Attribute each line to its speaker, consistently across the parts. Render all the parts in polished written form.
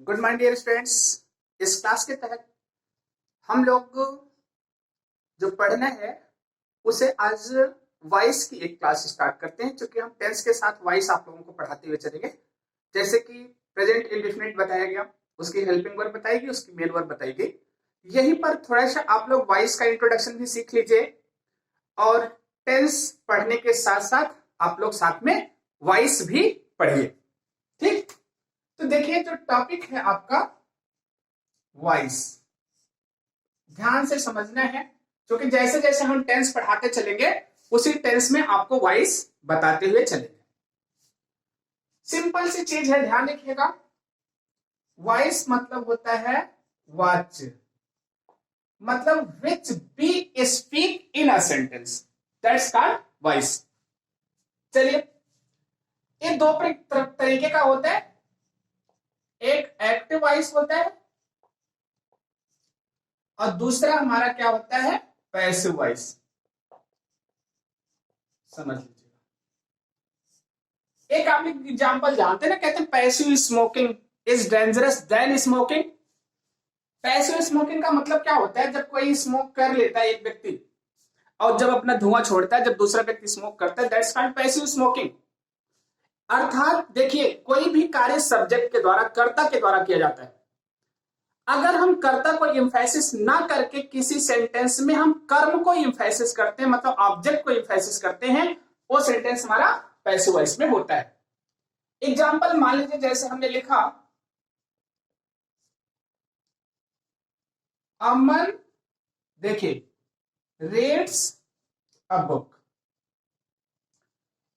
Speaker 1: Good morning dear students. इस class के तहत हम लोग जो पढ़ना है उसे आज वॉइस की एक क्लास स्टार्ट करते हैं, क्योंकि हम टेंस के साथ वॉइस आप लोगों को पढ़ाते हुए चलेंगे। जैसे कि प्रेजेंट इंडेफिनिट बताया गया, उसकी हेल्पिंग वर्ब बताई गई, उसकी मेन वर्ब बताई गई। यहीं पर थोड़ा सा आप लोग वॉइस का इंट्रोडक्शन भी सीख लीजिए और टेंस पढ़ने के साथ साथ आप लोग साथ में वॉइस भी पढ़िए। ठीक, तो देखिए जो टॉपिक है आपका वॉइस, ध्यान से समझना है, क्योंकि जैसे जैसे हम टेंस पढ़ाते चलेंगे उसी टेंस में आपको वॉइस बताते हुए चलेंगे। सिंपल सी चीज है, ध्यान रखिएगा। वॉइस मतलब होता है वॉच, मतलब which we speak in a sentence, that's called voice. चलिए, ये दो तरीके का होता है। एक एक्टिव वॉइस होता है और दूसरा हमारा क्या होता है, पैसिव वॉइस। समझ लीजिएगा। एक आप एग्जांपल जानते हैं ना, कहते हैं passive smoking is dangerous than smoking. Passive smoking का मतलब क्या होता है, जब कोई स्मोक कर लेता है एक व्यक्ति और जब अपना धुआं छोड़ता है, जब दूसरा व्यक्ति स्मोक करता है, दैट्स कॉल्ड पैसिव स्मोकिंग। अर्थात देखिए, कोई भी कार्य सब्जेक्ट के द्वारा, कर्ता के द्वारा किया जाता है। अगर हम कर्ता को इंफेसिस ना करके किसी सेंटेंस में हम कर्म को इंफेसिस करते हैं, मतलब ऑब्जेक्ट को इंफेसिस करते हैं, वो सेंटेंस हमारा पैसिव वॉइस में होता है। एग्जांपल मान लीजिए, जैसे हमने लिखा अमन देखिए रीड्स अ बुक।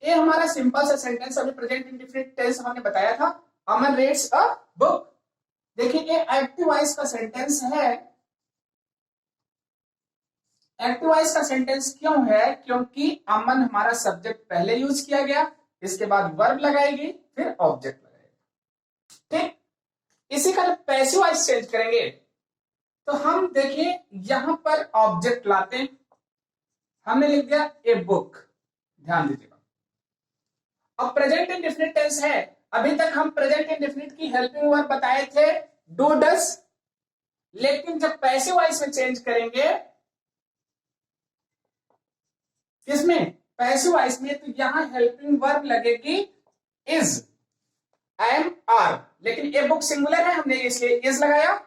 Speaker 1: ये हमारा सिंपल सा सेंटेंस, अभी प्रेजेंट इंडेफिनिट टेंस हमने बताया था, अमन रीड्स अ बुक। देखिए ये एक्टिव वॉइस का सेंटेंस है। एक्टिव वॉइस का सेंटेंस क्यों है, क्योंकि अमन हमारा सब्जेक्ट पहले यूज किया गया, इसके बाद वर्ब लगाएगी, फिर ऑब्जेक्ट लगाएगी। ठीक, इसी का जब पैसिव वॉइस चेंज करेंगे तो हम देखिए यहां पर ऑब्जेक्ट लाते हैं। हमने लिख दिया ए बुक, ध्यान दीजिएगा। अब प्रेजेंट इंडेफिनिट टेंस है, अभी तक हम प्रेजेंट इंडेफिनिट की हेल्पिंग वर्ब बताए थे डू डस, लेकिन जब पैसिव वॉइस में चेंज करेंगे, किसमें, पैसिव वॉइस में, तो यहां हेल्पिंग वर्ब लगेगी इज, एम आर, लेकिन ए बुक सिंगुलर है, हमने इसलिए इज लगाया।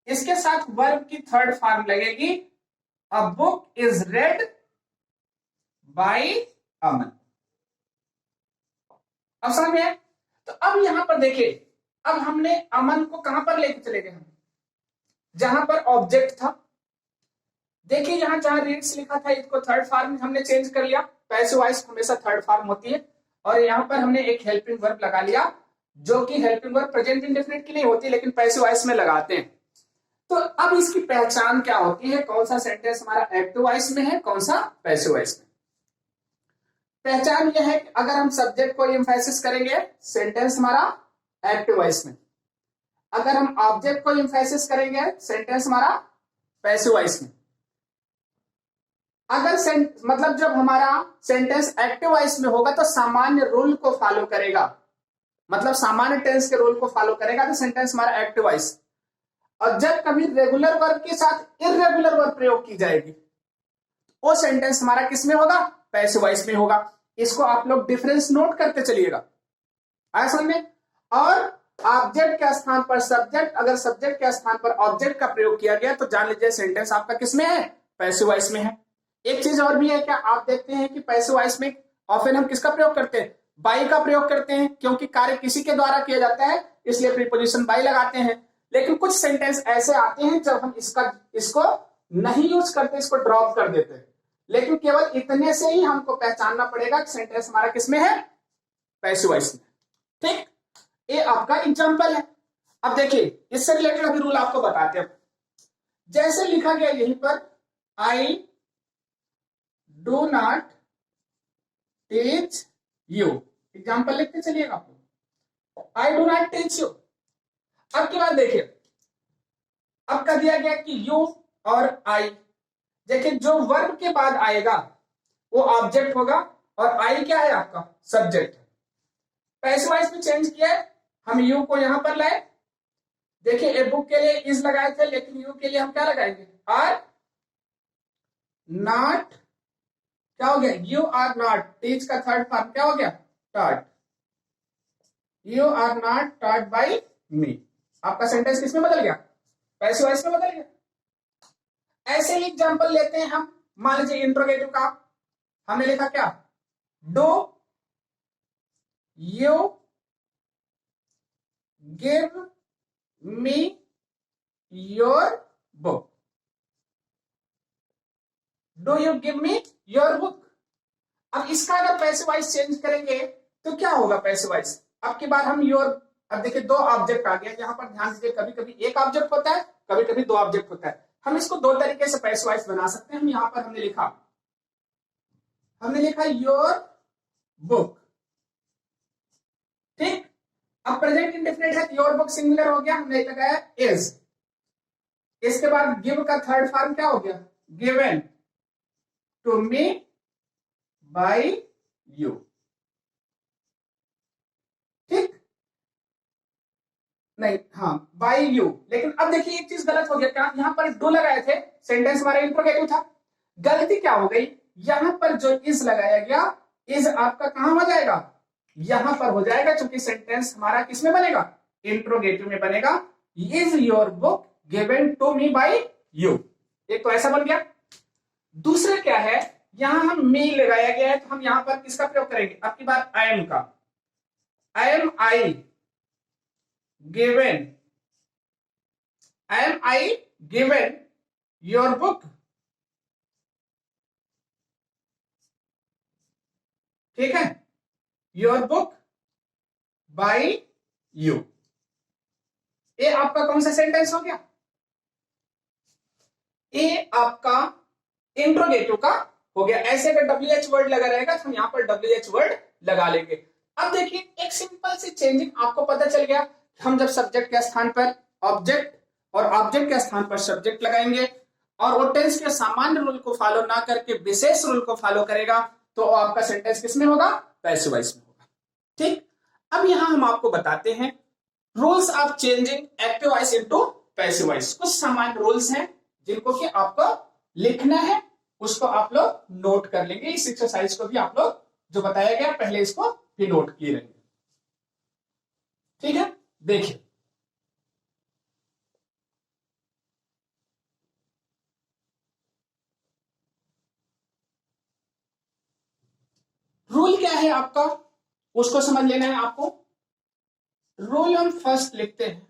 Speaker 1: इसके साथ वर्ब की थर्ड फॉर्म लगेगी, a book is read by Aman. अब समझ में आया? तो अब यहां पर देखिए, अब हमने अमन को कहां पर लेके चले गए, हम जहां पर ऑब्जेक्ट था। देखिए यहां जहां रीड्स लिखा था, इसको थर्ड फॉर्म हमने चेंज कर लिया। पैसिव वॉइस हमेशा थर्ड फॉर्म होती है, और यहां पर हमने एक हेल्पिंग वर्ब लगा लिया, जो कि हेल्पिंग वर्ब प्रेजेंट इंडेफिनिट की नहीं होती, लेकिन पैसिव वॉइस में लगाते हैं। तो अब इसकी पहचान क्या होती है, कौन सा सेंटेंस हमारा एक्टिव वॉइस में है, कौन सा पैसिव वॉइस में। पहचान यह है कि अगर हम सब्जेक्ट को एम्फेसिस करेंगे, सेंटेंस हमारा एक्टिव वॉइस में। अगर हम ऑब्जेक्ट को एम्फेसिस करेंगे, सेंटेंस हमारा पैसिव वॉइस में। अगर मतलब जब हमारा सेंटेंस एक्टिव वॉइस में होगा तो सामान्य रूल को फॉलो करेगा, मतलब सामान्य टेंस के रूल को फॉलो करेगा, तो सेंटेंस हमारा एक्टिव वॉइस। और जब कभी रेगुलर वर्ब के साथ इररेगुलर वर्ब प्रयोग की जाएगी, वो सेंटेंस हमारा किस में होगा, पैसिव वॉइस में होगा। इसको आप लोग डिफरेंस नोट करते चलिएगा, आया समझ में। और ऑब्जेक्ट के स्थान पर सब्जेक्ट, अगर सब्जेक्ट के स्थान पर ऑब्जेक्ट का प्रयोग किया गया तो जान लीजिए सेंटेंस आपका किसमें है, पैसिव वॉइस में है। एक चीज और भी है, क्या आप देखते हैं कि पैसिव वॉइस में ऑफन हम किसका प्रयोग करते हैं, बाई का प्रयोग करते हैं, क्योंकि कार्य किसी के द्वारा किया जाता है, इसलिए प्रीपोजिशन बाई लगाते हैं। लेकिन कुछ सेंटेंस ऐसे आते हैं जब हम इसको नहीं यूज करते, इसको ड्रॉप कर देते हैं, लेकिन केवल इतने से ही हमको पहचानना पड़ेगा कि सेंटेंस हमारा किसमें है, पैसिव वॉइस में। ठीक, ये आपका एग्जांपल है। अब देखिए इससे रिलेटेड अभी रूल आपको बताते हैं। जैसे लिखा गया यहीं पर, I do not teach you, example लिखते चलिएगा आपको, I do not teach you. अब की बात देखिए, अब कह दिया गया कि यू और आई, देखिए जो वर्ब के बाद आएगा वो ऑब्जेक्ट होगा, और आई क्या है आपका, सब्जेक्ट। पैसिव वॉइस में चेंज किया है, हम यू को यहां पर लाए, देखिए ए बुक के लिए इज लगाए थे, लेकिन यू के लिए हम क्या लगाएंगे, आर नॉट, क्या हो गया, यू आर नॉट, टीच का थर्ड फॉर्म क्या हो गया, taught, you are not taught by me. आपका सेंटेंस किसमें बदल गया, पैसिव वॉइस में बदल गया। ऐसे ही एग्जांपल लेते हैं हम, मान लीजिए इंट्रोगेटिव का हमने लिखा क्या, do you give me your book, do you give me your book. अब इसका अगर पैसिव वॉइस चेंज करेंगे तो क्या होगा पैसिव वॉइस, अब की बार हम योर, अब देखिए दो ऑब्जेक्ट आ गया यहां पर, ध्यान दीजिए कभी कभी एक ऑब्जेक्ट होता है, कभी कभी दो ऑब्जेक्ट होता है। हम इसको दो तरीके से पैसिव वॉइस बना सकते हैं। हम यहां पर हमने लिखा योर बुक, ठीक। अब प्रेजेंट इंडेफिनिट है, योर बुक सिंगुलर हो गया, हमने लगाया इज। इसके बाद गिव का थर्ड फॉर्म क्या हो गया, given to me by you, ठीक, नहीं हाँ बाय यू। लेकिन अब देखिए एक चीज गलत हो गया, क्या यहां पर डू लगाए थे, सेंटेंस हमारा इंट्रोगेटिव था, गलती क्या हो गई, यहां पर जो इज लगाया गया, इज आपका कहां हो जाएगा, यहां पर हो जाएगा, क्योंकि सेंटेंस हमारा किसमें बनेगा, इंट्रोगेटिव में बनेगा। Is your book given to me by you, एक तो ऐसा बन गया। दूसरा क्या है, यहां हम मी लगाया गया है, तो हम यहां पर किसका प्रयोग करेंगे, अब की बार आई एम का, am given am I given your book, ठीक है, your book by you। ये आपका कौन सा सेंटेंस हो गया, ये आपका इंट्रोगेटिव का हो गया। ऐसे अगर WH वर्ड लगा रहेगा तो हम यहां पर WH वर्ड लगा लेंगे। अब देखिए एक सिंपल सी चेंजिंग आपको पता चल गया, हम जब सब्जेक्ट के स्थान पर ऑब्जेक्ट और ऑब्जेक्ट के स्थान पर सब्जेक्ट लगाएंगे और वो टेंस के सामान्य रूल को फॉलो ना करके विशेष रूल को फॉलो करेगा, तो आपका सेंटेंस किसमें होगा, पैसिव वॉइस में होगा, ठीक। अब यहां हम आपको बताते हैं rules of changing active voice into passive voice. कुछ सामान्य रूल्स हैं जिनको कि आपको लिखना है, उसको आप लोग नोट कर लेंगे। इस एक्सरसाइज को भी आप लोग जो बताया गया पहले इसको भी नोट किए रहेंगे, ठीक है। देखिए रूल क्या है आपका, उसको समझ लेना है आपको। रूल हम फर्स्ट लिखते हैं,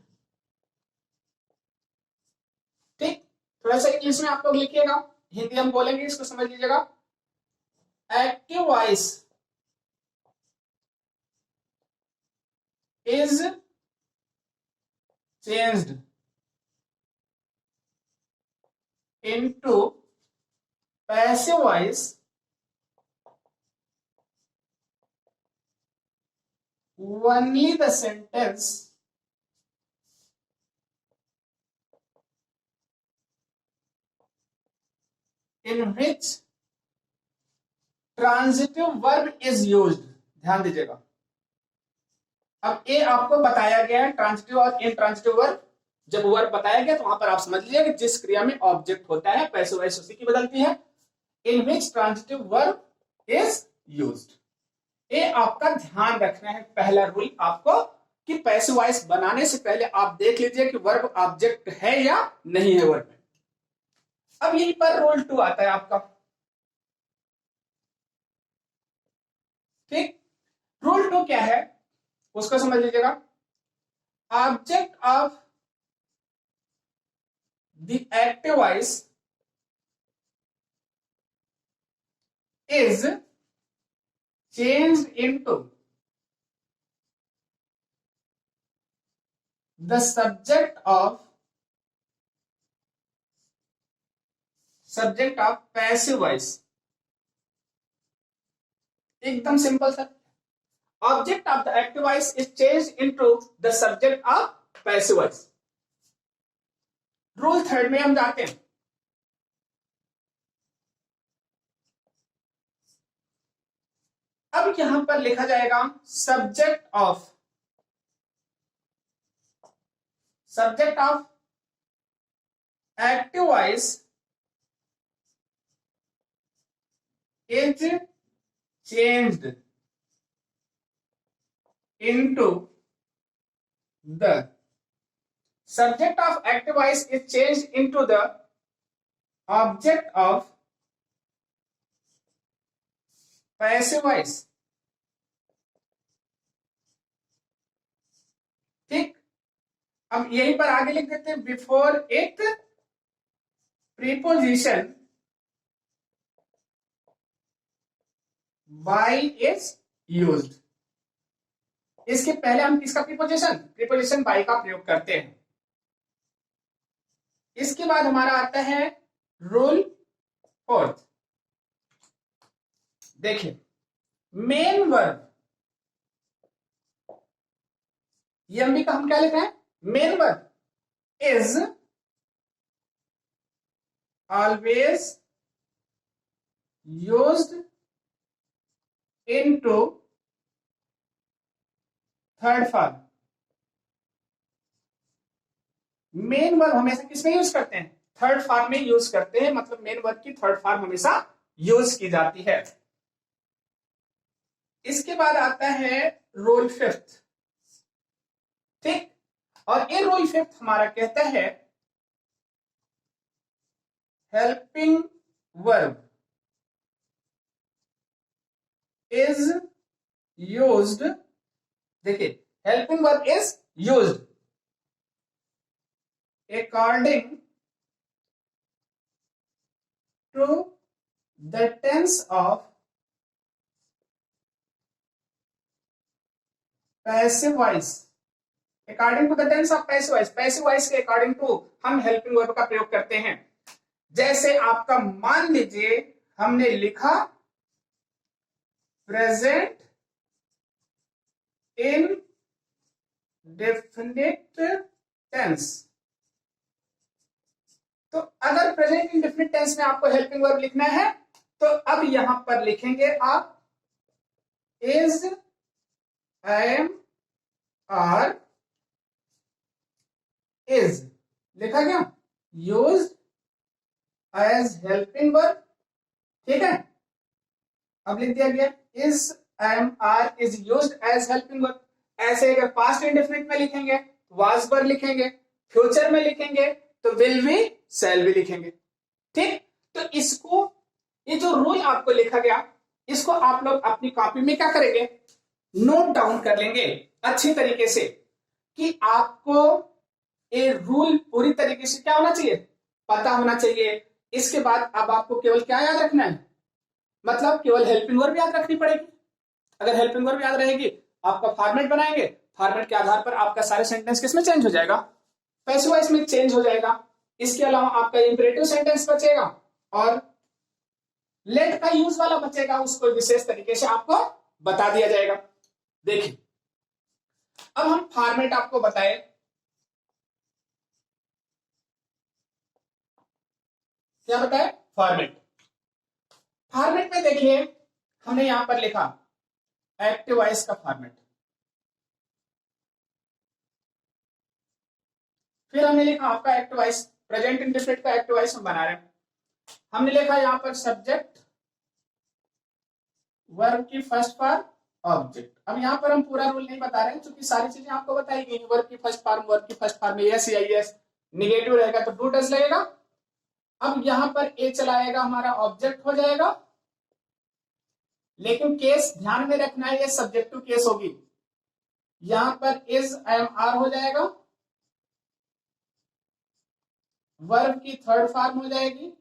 Speaker 1: ठीक। थोड़ा सा इंग्लिश में आप लोग लिखिएगा, हिंदी हम बोलेंगे, इसको समझ लीजिएगा। Active voice is changed into passive voice only the sentence in which transitive verb is used। ध्यान दीजिएगा, अब ये आपको बताया गया है ट्रांजिटिव और इनट्रांजिटिव वर्ब। जब वर्ब बताया गया तो वहां पर आप समझ लीजिए कि जिस क्रिया में ऑब्जेक्ट होता है पैसिव वॉइस उसी की बदलती है। इन विच ट्रांजिटिव वर्ब इज यूज्ड, ये आपका ध्यान रखना है। पहला रूल आपको कि पैसिव वॉइस बनाने से पहले आप देख लीजिए कि वर्ब ऑब्जेक्ट है या नहीं है वर्ब में। अब यहीं पर रूल 2 आता है आपका, ठीक। रूल 2 क्या है उसको समझ लीजिएगा। Object of the active voice is changed into the subject of passive voice। एकदम simple sir, object of the active voice is changed into the subject of passive voice. Rule 3 में हम जाते हैं। अब यहां पर लिखा जाएगा subject subject of active voice is changed into the subject of active voice is changed into the object of passive voice. ठीक, अब यहीं पर आगे लिख देते हैं before it preposition by is used. इसके पहले हम किसका प्रीपोजिशन बाई का प्रयोग करते हैं। इसके बाद हमारा आता है रूल फोर्थ। देखिए मेन वर्ब, एमबी का हम क्या लिख रहे हैं, main verb is always used into third form. Main verb हमेशा किसमें यूज करते हैं, थर्ड फॉर्म में यूज करते हैं, मतलब मेन वर्ब की थर्ड फॉर्म हमेशा यूज की जाती है। इसके बाद आता है रूल फिफ्थ। ठीक, और ये रूल फिफ्थ हमारा कहता है हेल्पिंग वर्ब इज यूज्ड। देखिए helping verb is used according to the tense of passive voice। according to the tense of passive voice, passive voice के according to हम helping verb का प्रयोग करते हैं। जैसे आपका मान लीजिए हमने लिखा प्रेजेंट इन डेफिनिट टेंस, तो अगर प्रेजेंट इंडेफिनिट टेंस में आपको हेल्पिंग वर्ब लिखना है तो अब यहां पर लिखेंगे आप इज, एम, आर, इज लिखा गया, यूज्ड एज हेल्पिंग वर्ब। ठीक है, अब लिख दिया गया is, am, are is used as helping verb. ऐसे अगर पास्ट इंडेफिनिट में लिखेंगे वाज पर लिखेंगे, फ्यूचर में लिखेंगे तो विल बी, शैल भी लिखेंगे। ठीक, तो इसको, ये जो रूल आपको लिखा गया इसको आप लोग अपनी कॉपी में क्या करेंगे, नोट डाउन कर लेंगे अच्छी तरीके से कि आपको ये रूल पूरी तरीके से क्या होना चाहिए, पता होना चाहिए। इसके बाद अब आपको केवल क्या याद रखना है, मतलब केवल हेल्पिंग वर्ब याद रखनी पड़ेगी। अगर हेल्पिंग वर्ब याद रहेगी आपका फॉर्मेट बनाएंगे, फॉर्मेट के आधार पर आपका सारे सेंटेंस किसमें चेंज हो जाएगा, पैसिव वॉइस में चेंज हो जाएगा। इसके अलावा आपका इंपरेटिव सेंटेंस बचेगा और लेट का यूज वाला बचेगा, उसको विशेष तरीके से आपको बता दिया जाएगा। देखिए अब हम फॉर्मेट आपको बताए, क्या बताए, फॉर्मेट। फॉर्मेट में देखिए हमने यहां पर लिखा एक्टिव वॉइस का फॉर्मेट, फिर हमने लिखा आपका एक्टिव वॉइस, प्रेजेंट इंडेफिनिट का एक्टिव वॉइस हम बना रहे हैं। हमने लिखा यहां पर सब्जेक्ट वर्ब की फर्स्ट फॉर्म ऑब्जेक्ट। अब यहां पर हम पूरा रूल नहीं बता रहे हैं क्योंकि सारी चीजें आपको बताई गई। वर्ब की फर्स्ट फॉर्म में यस या यस, निगेटिव रहेगा तो डू डज लगेगा। अब यहां पर ए चलाएगा हमारा ऑब्जेक्ट हो जाएगा, लेकिन केस ध्यान में रखना है, ये सब्जेक्टिव केस होगी। यहां पर इज, एम, आर हो जाएगा, वर्ब की थर्ड फॉर्म हो जाएगी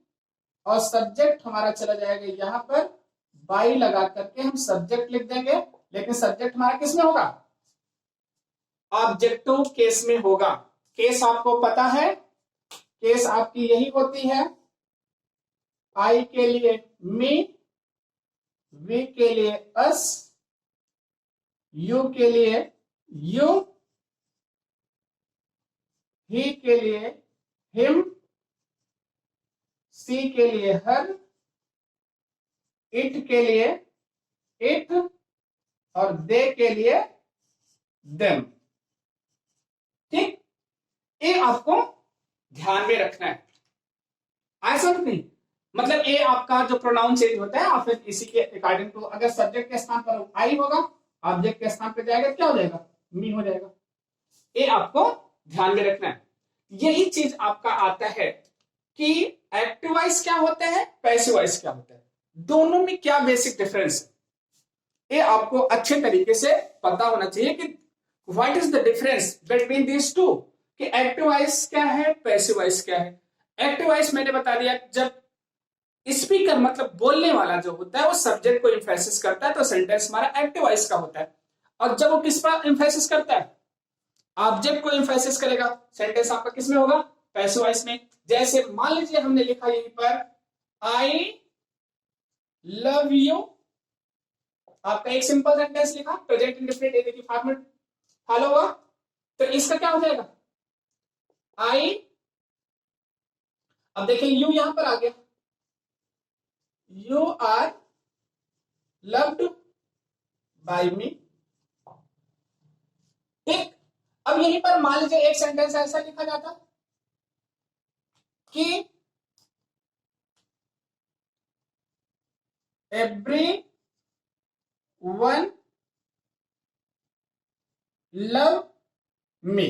Speaker 1: और सब्जेक्ट हमारा चला जाएगा यहां पर, बाई लगा करके हम सब्जेक्ट लिख देंगे, लेकिन सब्जेक्ट हमारा किस में होगा, ऑब्जेक्टिव केस में होगा। केस आपको पता है, केस आपकी यही होती है, आई के लिए मी, वी के लिए अस, यू के लिए यू, ही के लिए हिम, सी के लिए हर, इट के लिए इट और दे के लिए देम। ठीक, ए आपको ध्यान में रखना है, ऐसा नहीं मतलब ए आपका जो प्रोनाउन चेंज होता है और फिर इसी के अकॉर्डिंग टू, अगर सब्जेक्ट के स्थान पर आई होगा, ऑब्जेक्ट के स्थान पर जाएगा क्या हो जाएगा, मी हो जाएगा। ये आपको ध्यान में रखना है। यही चीज आपका आता है कि एक्टिव वॉइस क्या होता है, पैसिव वॉइस क्या होता है, दोनों में क्या बेसिक डिफरेंस है, ये आपको अच्छे तरीके से पता होना चाहिए कि what is the difference between these two, कि एक्टिव वॉइस क्या है, पैसिव वॉइस क्या है। एक्टिव वॉइस मैंने बता दिया, जब स्पीकर मतलब बोलने वाला जो होता है वो सब्जेक्ट को इंफेसिस करता है तो सेंटेंस हमारा एक्टिव वॉइस का होता है। और जब वो किस पर इंफेसिस करता है, ऑब्जेक्ट को इंफेसिस करेगा, सेंटेंस आपका किस में होगा, पैसिव वॉइस में। जैसे मान लीजिए हमने लिखा यहीं पर आई लव यू, आपका एक सिंपल सेंटेंस लिखा, प्रेजेंट इंडेफिनिट ए की फॉर्मेट फॉलो हुआ, तो इसका क्या हो जाएगा, आई, अब देखिए यू यहां पर आ गया, यू आर लव्ड बाय मी, ठीक। अब यहीं पर मान लीजिए एक सेंटेंस ऐसा लिखा जाता कि एवरी वन लव मी,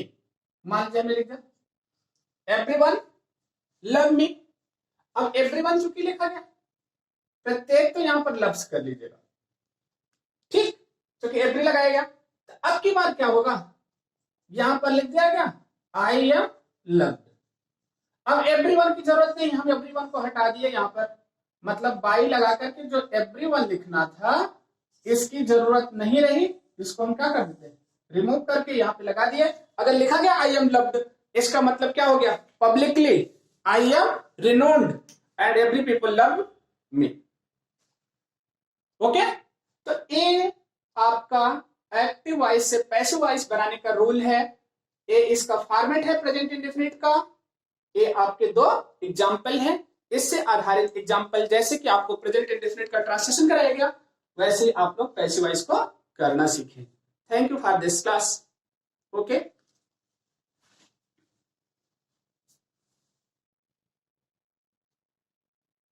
Speaker 1: मान लीजिए हमने लिखा एवरी वन लव मी। अब एवरी वन चूंकि लिखा गया, प्रत्येक तो यहां पर लव्स कर लीजिएगा, ठीक, क्योंकि एवरी लगाया गया। तो अब की बात क्या होगा, यहां पर लिख दिया गया आई एम लव्ड। अब एवरीवन की जरूरत नहीं, हम एवरीवन को हटा दिए यहां पर, मतलब बाई लगा करके जो एवरीवन लिखना था इसकी जरूरत नहीं रही, इसको हम क्या कर देते हैं, रिमूव करके यहां पे लगा दिए। अगर लिखा गया आई एम लव्ड, इसका मतलब क्या हो गया, publicly I am renowned and every people love me. Okay, तो ये आपका एक्टिव वॉइस से पैसिव वॉइस बनाने का रूल है, ये इसका फॉर्मेट है प्रेजेंट इंडेफिनिट का। ये आपके दो एग्जाम्पल हैं, इससे आधारित एग्जाम्पल, जैसे कि आपको प्रेजेंट इंडेफिनिट का ट्रांसलेशन कराया गया वैसे ही आप लोग पैसिव वॉइस को करना सीखें। Thank you for this class. Okay.